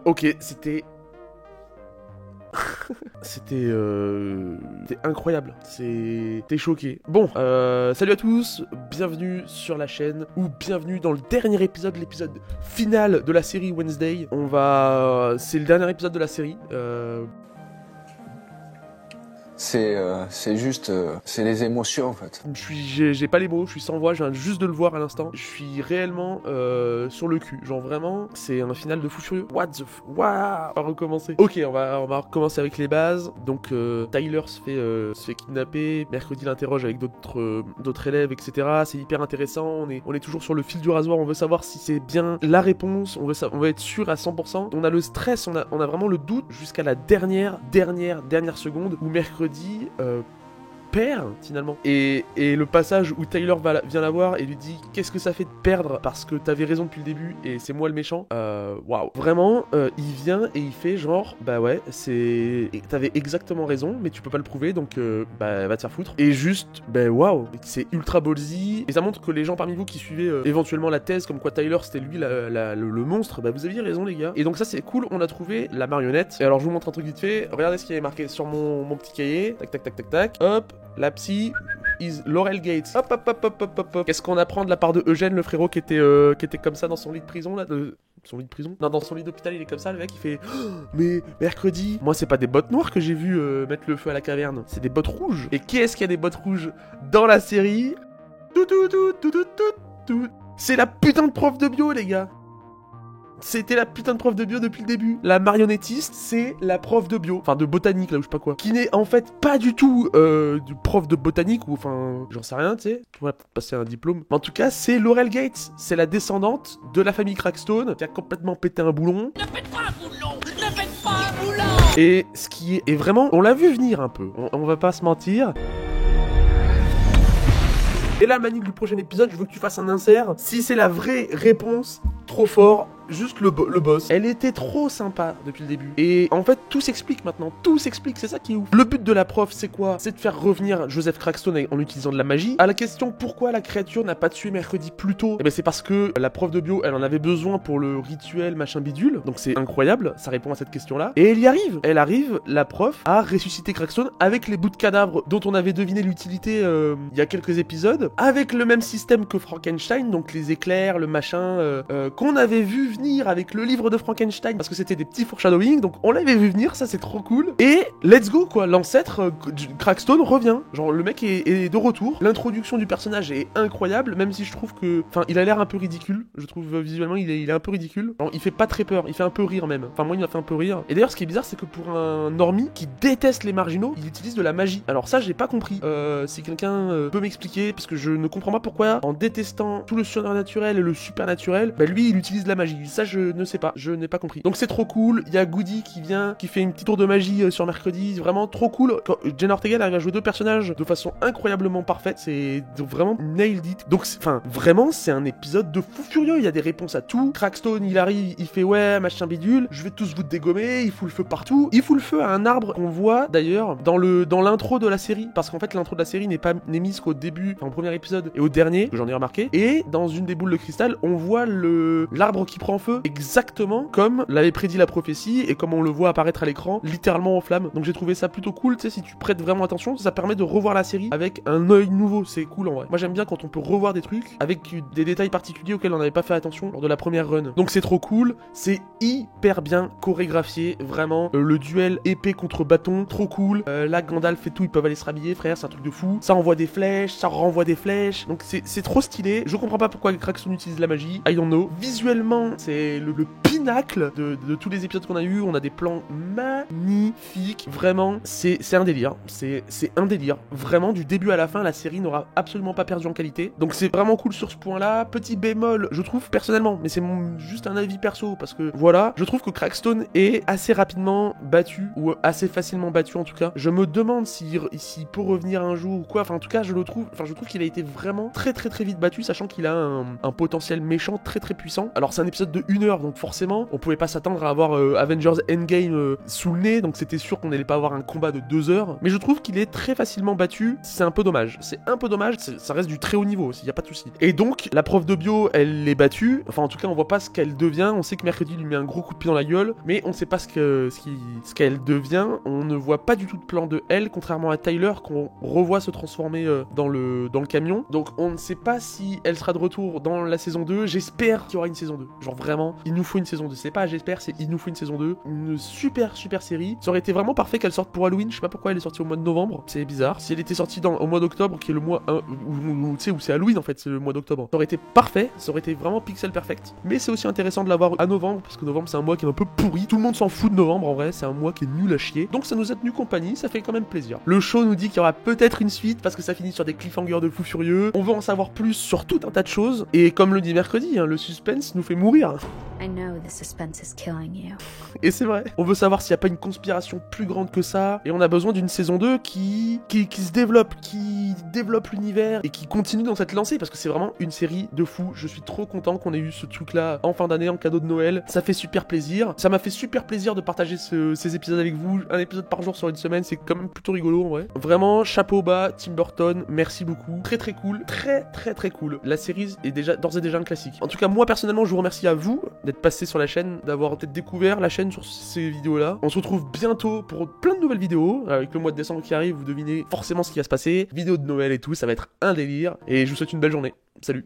Ok, c'était incroyable, t'es choqué. Bon, salut à tous, bienvenue sur la chaîne, ou bienvenue dans le dernier épisode, l'épisode final de la série Wednesday. C'est le dernier épisode de la série, C'est juste, c'est les émotions en fait. J'ai pas les mots, je suis sans voix, je viens juste de le voir à l'instant. Je suis réellement sur le cul, genre vraiment, c'est un final de fou furieux. Waouh. On va recommencer. Ok, on va recommencer avec les bases. Donc Tyler se fait kidnapper. Mercredi l'interroge avec d'autres élèves, etc. C'est hyper intéressant. On est toujours sur le fil du rasoir. On veut savoir si c'est bien la réponse. On veut être sûr à 100%. On a le stress, on a vraiment le doute jusqu'à la dernière seconde où mercredi perd finalement, et le passage où Tyler vient la voir et lui dit qu'est-ce que ça fait de perdre parce que t'avais raison depuis le début et c'est moi le méchant. Waouh, vraiment il vient et il fait genre bah ouais t'avais exactement raison mais tu peux pas le prouver donc bah va te faire foutre, et juste bah waouh, c'est ultra ballsy et ça montre que les gens parmi vous qui suivaient éventuellement la thèse comme quoi Tyler c'était lui le monstre, bah vous aviez raison les gars. Et donc ça c'est cool, on a trouvé la marionnette. Et alors je vous montre un truc vite fait, regardez ce qui est marqué sur mon petit cahier, tac, hop. La psy is Laurel Gates. Hop. Qu'est-ce qu'on apprend de la part de Eugène, le frérot qui était comme ça dans son lit de prison là son lit de prison? Non, dans son lit d'hôpital, il est comme ça, le mec, il fait oh, mais mercredi, moi c'est pas des bottes noires que j'ai vu mettre le feu à la caverne, c'est des bottes rouges. Et qui est-ce qui a des bottes rouges dans la série? C'est la putain de prof de bio, les gars. C'était la putain de prof de bio depuis le début. La marionnettiste, c'est la prof de bio. Enfin, de botanique, là, ou je sais pas quoi. Qui n'est en fait pas du tout du prof de botanique, ou enfin, j'en sais rien, tu sais. Tu pourrais peut-être passer un diplôme. Mais en tout cas, c'est Laurel Gates. C'est la descendante de la famille Crackstone, qui a complètement pété un boulon. Ne faites pas un boulon! Ne faites pas un boulon! Et ce qui est vraiment... On l'a vu venir un peu. On va pas se mentir. Et là, Manu, du prochain épisode, je veux que tu fasses un insert. Si c'est la vraie réponse, trop fort, juste le boss. Elle était trop sympa depuis le début. Et en fait, tout s'explique maintenant. Tout s'explique, c'est ça qui est ouf. Le but de la prof, c'est quoi? C'est de faire revenir Joseph Crackstone en utilisant de la magie. À la question pourquoi la créature n'a pas tué mercredi plus tôt, eh ben c'est parce que la prof de bio, elle en avait besoin pour le rituel machin bidule. Donc c'est incroyable, ça répond à cette question-là. Et elle y arrive. Elle arrive, la prof, à ressusciter Crackstone avec les bouts de cadavres dont on avait deviné l'utilité il y a quelques épisodes. Avec le même système que Frankenstein, donc les éclairs, le machin, qu'on avait vu venir avec le livre de Frankenstein, parce que c'était des petits foreshadowing, donc on l'avait vu venir, ça c'est trop cool. Et let's go quoi, l'ancêtre Crackstone revient, genre le mec est de retour. L'introduction du personnage est incroyable, même si je trouve que, enfin il a l'air un peu ridicule, je trouve visuellement il est un peu ridicule. Genre, il fait pas très peur, il fait un peu rire même, enfin moi il m'a fait un peu rire. Et d'ailleurs ce qui est bizarre c'est que pour un normie qui déteste les marginaux, il utilise de la magie. Alors ça j'ai pas compris, si quelqu'un peut m'expliquer, parce que je ne comprends pas pourquoi en détestant tout le surnaturel et le supernaturel, bah lui il utilise de la magie. Ça je ne sais pas, je n'ai pas compris. Donc c'est trop cool, il y a Goody qui vient, qui fait une petite tour de magie sur mercredi, vraiment trop cool. Quand Jenna Ortega arrive à jouer deux personnages de façon incroyablement parfaite, c'est vraiment nailed it. Donc enfin vraiment c'est un épisode de fou furieux, il y a des réponses à tout. Crackstone il arrive, il fait ouais machin bidule, je vais tous vous dégommer, il fout le feu partout. Il fout le feu à un arbre qu'on voit d'ailleurs dans l'intro de la série, parce qu'en fait l'intro de la série n'est mise qu'au début, enfin au premier épisode et au dernier, que j'en ai remarqué. Et dans une des boules de cristal, on voit l'arbre qui prend feu exactement comme l'avait prédit la prophétie et comme on le voit apparaître à l'écran, littéralement en flammes. Donc j'ai trouvé ça plutôt cool, tu sais, si tu prêtes vraiment attention, ça permet de revoir la série avec un œil nouveau, c'est cool en vrai. Moi j'aime bien quand on peut revoir des trucs avec des détails particuliers auxquels on n'avait pas fait attention lors de la première run. Donc c'est trop cool, c'est hyper bien chorégraphié, vraiment. Le duel épée contre bâton, trop cool. Là Gandalf et tout, ils peuvent aller se rhabiller, frère, c'est un truc de fou. Ça envoie des flèches, ça renvoie des flèches, donc c'est trop stylé. Je comprends pas pourquoi Crackstone utilise la magie, I don't know. Visuellement, c'est le pinacle de tous les épisodes qu'on a eu. On a des plans magnifiques, vraiment, c'est un délire. C'est un délire. Vraiment, du début à la fin, la série n'aura absolument pas perdu en qualité. Donc c'est vraiment cool sur ce point-là. Petit bémol, je trouve personnellement, mais c'est juste un avis perso, parce que voilà, je trouve que Crackstone est assez rapidement battu, ou assez facilement battu en tout cas. Je me demande s'il peut revenir un jour ou quoi. Enfin en tout cas, je trouve qu'il a été vraiment très vite battu, sachant qu'il a un potentiel méchant très puissant. Alors c'est un épisode de 1 heure, donc forcément, on pouvait pas s'attendre à avoir Avengers Endgame sous le nez, donc c'était sûr qu'on n'allait pas avoir un combat de 2 heures. Mais je trouve qu'il est très facilement battu, c'est un peu dommage. C'est un peu dommage, ça reste du très haut niveau aussi, y a pas de souci. Et donc, la prof de bio, elle l'est battue, enfin en tout cas, on voit pas ce qu'elle devient, on sait que mercredi lui met un gros coup de pied dans la gueule, mais on ne sait pas ce qu'elle devient, on ne voit pas du tout de plan de elle, contrairement à Tyler, qu'on revoit se transformer dans le camion. Donc on ne sait pas si elle sera de retour dans la saison 2, j'espère qu'il y aura une saison 2. Genre vraiment, il nous faut une saison 2, c'est pas j'espère, c'est il nous faut une saison 2. Une super série. Ça aurait été vraiment parfait qu'elle sorte pour Halloween, je sais pas pourquoi elle est sortie au mois de novembre, c'est bizarre. Si elle était sortie au mois d'octobre, qui est le mois où c'est Halloween en fait, c'est le mois d'octobre, ça aurait été parfait, ça aurait été vraiment pixel perfect. Mais c'est aussi intéressant de l'avoir à novembre, parce que novembre c'est un mois qui est un peu pourri, tout le monde s'en fout de novembre en vrai, c'est un mois qui est nul à chier. Donc ça nous a tenu compagnie, ça fait quand même plaisir. Le show nous dit qu'il y aura peut-être une suite, parce que ça finit sur des cliffhangers de fou furieux. On veut en savoir plus sur tout un tas de choses, et comme le dit mercredi, hein, le suspense nous fait mourir. I know the suspense is killing you. Et c'est vrai. On veut savoir s'il n'y a pas une conspiration plus grande que ça. Et on a besoin d'une saison 2 qui se développe, qui développe l'univers et qui continue dans cette lancée. Parce que c'est vraiment une série de fou. Je suis trop content qu'on ait eu ce truc-là en fin d'année, en cadeau de Noël. Ça fait super plaisir. Ça m'a fait super plaisir de partager ces épisodes avec vous. Un épisode par jour sur une semaine, c'est quand même plutôt rigolo en vrai. Vraiment, chapeau bas, Tim Burton. Merci beaucoup. Très cool. Très cool. La série est d'ores et déjà un classique. En tout cas, moi personnellement, je vous remercie à vous d'être passé sur la chaîne, d'avoir peut-être découvert la chaîne sur ces vidéos-là. On se retrouve bientôt pour plein de nouvelles vidéos. Avec le mois de décembre qui arrive, vous devinez forcément ce qui va se passer. Vidéo de Noël et tout, ça va être un délire. Et je vous souhaite une belle journée. Salut!